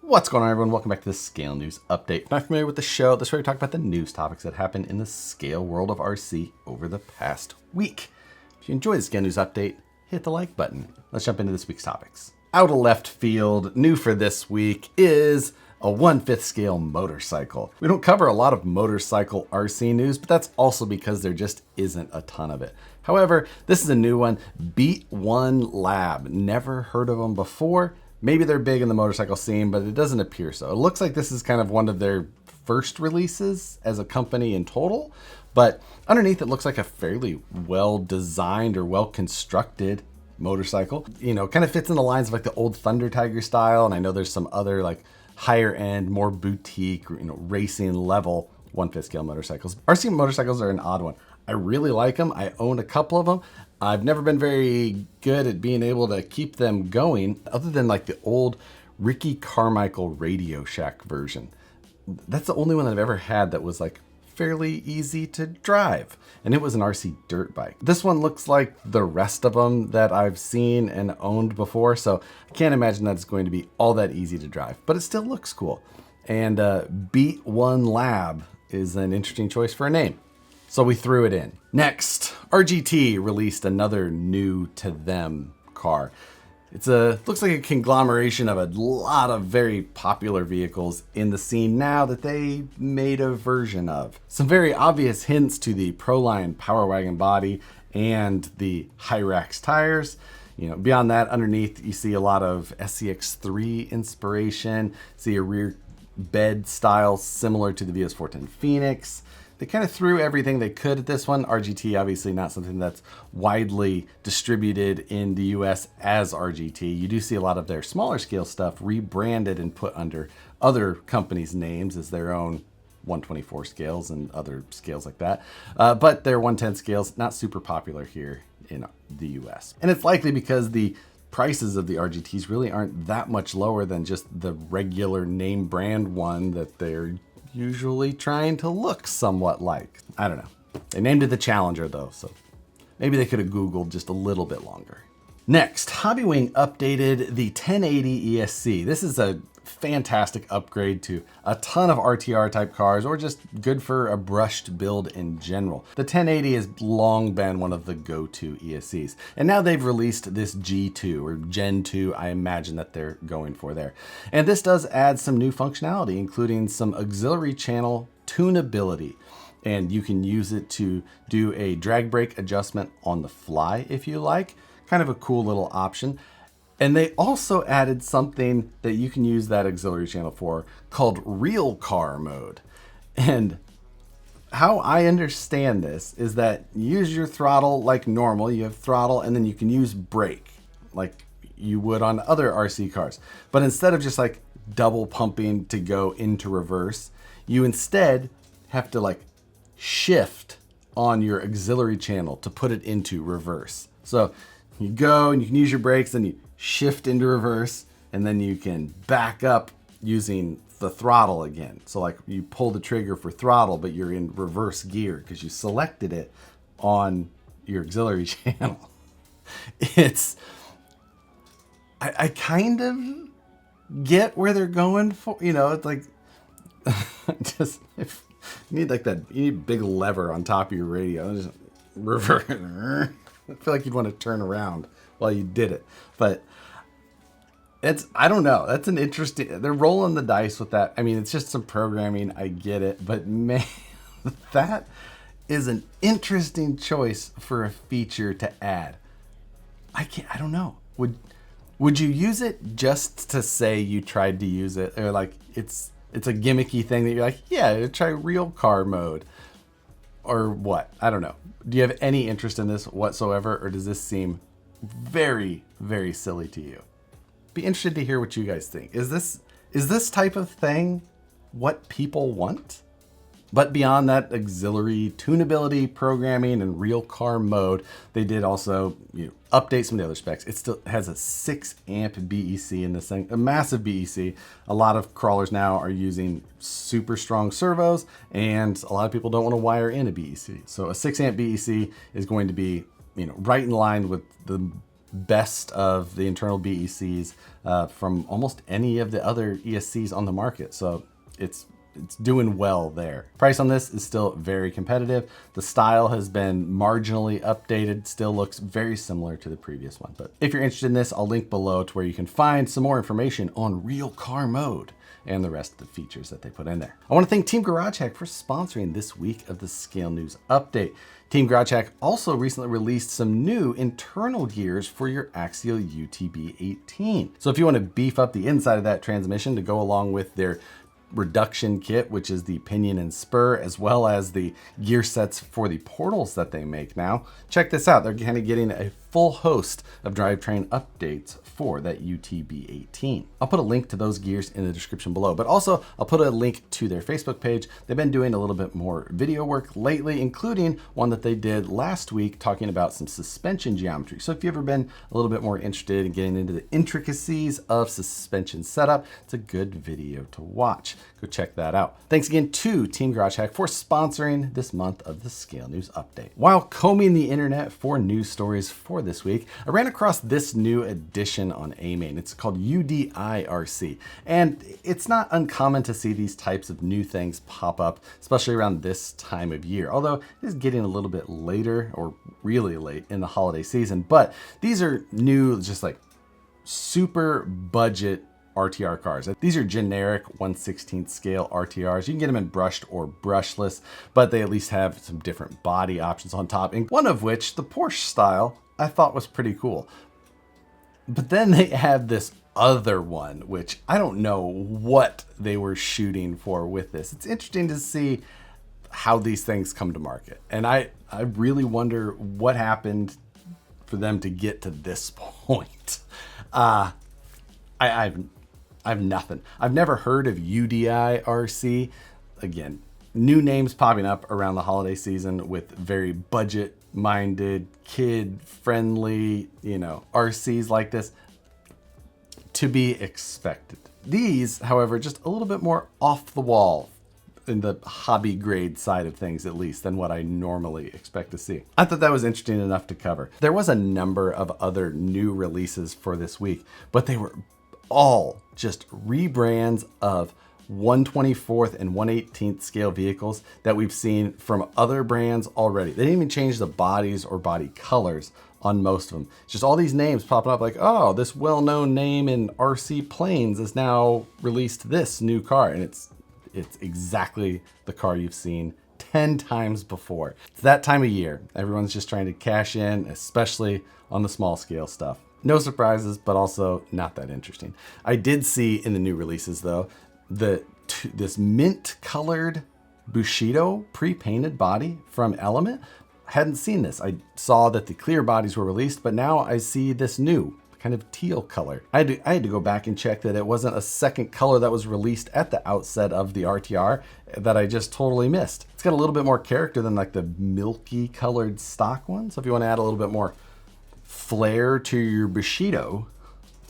What's going on, everyone? Welcome back to the Scale News Update. If you're not familiar with the show, this is where we talk about the news topics that happened in the scale world of RC over the past week. If you enjoy the Scale News Update, hit the like button. Let's jump into this week's topics. Out of left field, new for this week is a 1/5 scale motorcycle. We don't cover a lot of motorcycle RC news, but that's also because there just isn't a ton of it. However, this is a new one, Beat One Lab. Never heard of them before. Maybe they're big in the motorcycle scene, but it doesn't appear so. It looks like this is kind of one of their first releases as a company in total, but underneath it looks like a fairly well-designed or well-constructed motorcycle. You know, kind of fits in the lines of like the old Thunder Tiger style, and I know there's some other like higher end, more boutique, racing level 1/5 scale motorcycles. RC motorcycles are an odd one. I really like them. I own a couple of them. I've never been very good at being able to keep them going, other than like the old Ricky Carmichael Radio Shack version. That's the only one that I've ever had that was like fairly easy to drive, and it was an RC dirt bike. This one looks like the rest of them that I've seen and owned before, so I can't imagine that it's going to be all that easy to drive, but it still looks cool. And Beat One Lab is an interesting choice for a name, so we threw it in. Next, RGT released another new to them car. Looks like a conglomeration of a lot of very popular vehicles in the scene now that they made a version of. Some very obvious hints to the Proline Power Wagon body and the Hyrax tires. You know, beyond that, underneath you see a lot of SCX3 inspiration. See a rear bed style similar to the VS410 Phoenix. They kind of threw everything they could at this one. RGT, obviously not something that's widely distributed in the US as RGT. You do see a lot of their smaller scale stuff rebranded and put under other companies' names as their own 124 scales and other scales like that. But their 110 scales, not super popular here in the US. And it's likely because the prices of the RGTs really aren't that much lower than just the regular name brand one that they're usually trying to look somewhat like. I don't know. They named it the Challenger though, so maybe they could have Googled just a little bit longer. Next, HobbyWing updated the 1080 ESC. This is a fantastic upgrade to a ton of RTR type cars, or just good for a brushed build in general. The 1080 has long been one of the go-to ESCs, and now they've released this G2 or Gen 2, I imagine that they're going for there. And this does add some new functionality, including some auxiliary channel tunability. And you can use it to do a drag brake adjustment on the fly if you like. Kind of a cool little option. And they also added something that you can use that auxiliary channel for called real car mode. And how I understand this is that you use your throttle like normal. You have throttle, and then you can use brake like you would on other RC cars. But instead of just like double pumping to go into reverse, you instead have to like shift on your auxiliary channel to put it into reverse. So you go and you can use your brakes, then you shift into reverse, and then you can back up using the throttle again. So like you pull the trigger for throttle, but you're in reverse gear because you selected it on your auxiliary channel. I kind of get where they're going for, it's like, just, if you need like that, you need a big lever on top of your radio, just reverse. I feel like you'd want to turn around while you did it, but I don't know. That's an interesting, they're rolling the dice with that. I mean, it's just some programming. I get it, but man, that is an interesting choice for a feature to add. I don't know. Would you use it just to say you tried to use it, or like it's a gimmicky thing that you're like, yeah, try real car mode, or what? I don't know. Do you have any interest in this whatsoever, or does this seem very, very silly to you? Be interested to hear what you guys think. Is this type of thing what people want? But beyond that auxiliary tunability, programming, and real car mode, they did also update some of the other specs. It still has a 6 amp BEC in this thing, a massive BEC. A lot of crawlers now are using super strong servos, and a lot of people don't want to wire in a BEC. So a 6 amp BEC is going to be right in line with the best of the internal BECs from almost any of the other ESCs on the market. So it's doing well there. Price on this is still very competitive. The style has been marginally updated, still looks very similar to the previous one. But if you're interested in this, I'll link below to where you can find some more information on real car mode and the rest of the features that they put in there. I want to thank Team GarageHack for sponsoring this week of the Scale News Update. Team GarageHack also recently released some new internal gears for your Axial UTB18. So if you want to beef up the inside of that transmission to go along with their reduction kit, which is the pinion and spur, as well as the gear sets for the portals that they make now, check this out. They're kind of getting a full host of drivetrain updates for that UTB18. I'll put a link to those gears in the description below, but also I'll put a link to their Facebook page. They've been doing a little bit more video work lately, including one that they did last week talking about some suspension geometry. So if you've ever been a little bit more interested in getting into the intricacies of suspension setup, it's a good video to watch. Go check that out. Thanks again to Team GarageHack for sponsoring this month of the Scale News Update. While combing the internet for news stories for this week, I ran across this new edition on AMain. It's called UDI RC, and it's not uncommon to see these types of new things pop up, especially around this time of year, although it is getting a little bit later, or really late in the holiday season. But these are new, just like super budget RTR cars. These are generic 1/16 scale RTRs. You can get them in brushed or brushless, but they at least have some different body options on top, and one of which, the Porsche style, I thought was pretty cool. But then they have this other one, which I don't know what they were shooting for with this. It's interesting to see how these things come to market, and I really wonder what happened for them to get to this point. I've nothing. I've never heard of UDI RC. Again, new names popping up around the holiday season with very budget-minded, kid-friendly, RCs like this. To be expected. These, however, just a little bit more off the wall in the hobby grade side of things, at least, than what I normally expect to see. I thought that was interesting enough to cover. There was a number of other new releases for this week, but they were all just rebrands of 1/24th and 1/18th scale vehicles that we've seen from other brands already. They didn't even change the bodies or body colors on most of them. It's just all these names popping up like, oh, this well-known name in RC planes has now released this new car. And it's exactly the car you've seen 10 times before. It's that time of year. Everyone's just trying to cash in, especially on the small scale stuff. No surprises, but also not that interesting. I did see in the new releases though, this mint colored Bushido pre-painted body from Element. I hadn't seen this. I saw that the clear bodies were released, but now I see this new kind of teal color. I had to go back and check that it wasn't a second color that was released at the outset of the RTR that I just totally missed. It's got a little bit more character than like the milky colored stock one. So if you want to add a little bit more flair to your Bushido,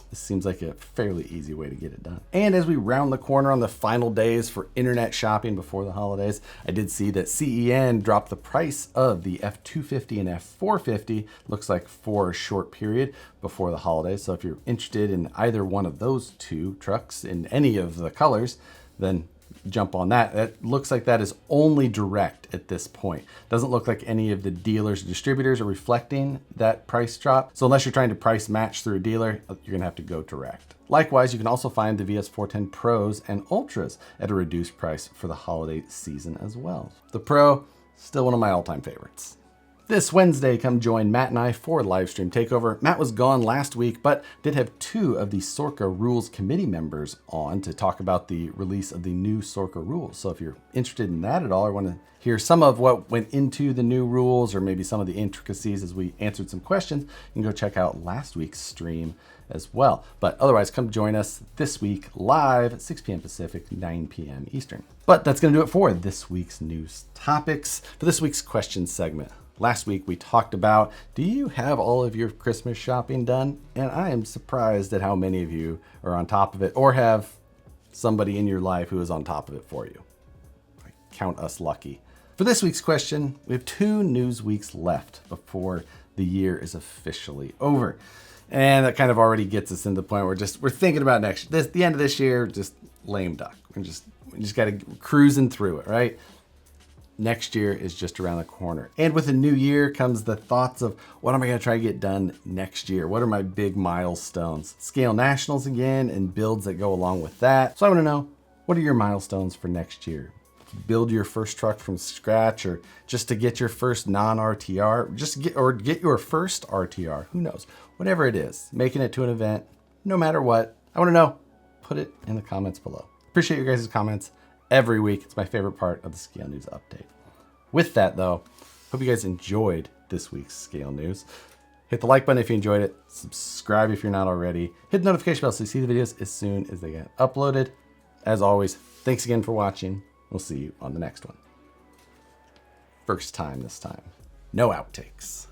this seems like a fairly easy way to get it done. And as we round the corner on the final days for internet shopping before the holidays, I did see that CEN dropped the price of the F250 and F450, looks like for a short period before the holidays. So if you're interested in either one of those two trucks in any of the colors, then jump on that. That looks like that is only direct at this point. Doesn't look like any of the dealers or distributors are reflecting that price drop. So unless you're trying to price match through a dealer, you're gonna have to go direct. Likewise, you can also find the VS410 Pros and Ultras at a reduced price for the holiday season as well. The Pro, still one of my all-time favorites. This Wednesday, come join Matt and I for Livestream Takeover. Matt was gone last week, but did have two of the Sorka Rules Committee members on to talk about the release of the new Sorka rules. So if you're interested in that at all, or want to hear some of what went into the new rules, or maybe some of the intricacies as we answered some questions, you can go check out last week's stream as well. But otherwise, come join us this week live at 6 p.m. Pacific, 9 p.m. Eastern. But that's going to do it for this week's news topics. For this week's question segment, last week we talked about, do you have all of your Christmas shopping done? And I am surprised at how many of you are on top of it or have somebody in your life who is on top of it for you. I count us lucky. For this week's question, we have 2 news weeks left before the year is officially over. And that kind of already gets us into the point where we're thinking about the end of this year, just lame duck. We just got to cruising through it, right? Next year is just around the corner. And with a new year comes the thoughts of what am I going to try to get done next year? What are my big milestones? Scale nationals again and builds that go along with that. So I want to know, what are your milestones for next year? Build your first truck from scratch, or just to get your first non-RTR, get your first RTR, who knows? Whatever it is, making it to an event, no matter what, I want to know. Put it in the comments below. Appreciate your guys' comments every week. It's my favorite part of the Scale News update. With that though, hope you guys enjoyed this week's Scale News. Hit the like button if you enjoyed it. Subscribe if you're not already. Hit the notification bell so you see the videos as soon as they get uploaded. As always, thanks again for watching. We'll see you on the next one. First time this time. No outtakes.